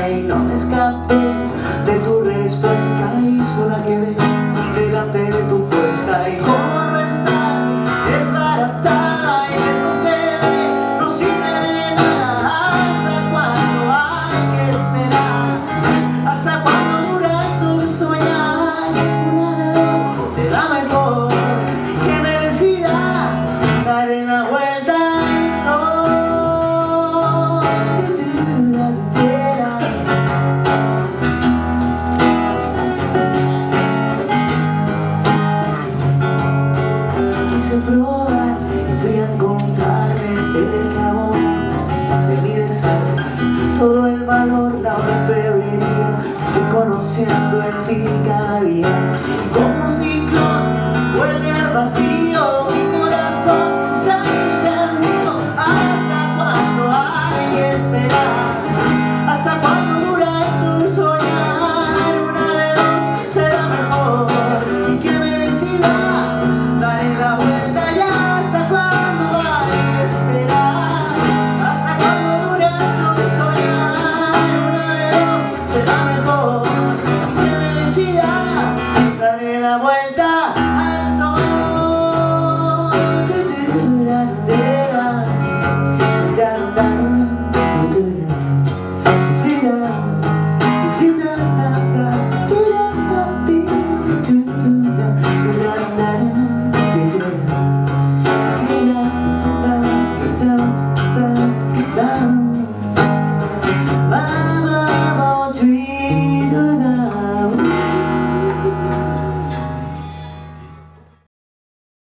puerta y no me escapé de tu respuesta y sola quedé delante de tu puerta. Y como no está desbaratada y retrocede, no sirve de nada. ¿Hasta cuándo hay que esperar? ¿Hasta cuándo dura esto de soñar? Una de dos será mejor que me decida darle la vuelta al sol. Quise probar y fui a encontrarme el eslabón de mi deseo, todo el valor, la orfebrería, fui conociendo en ti cada día.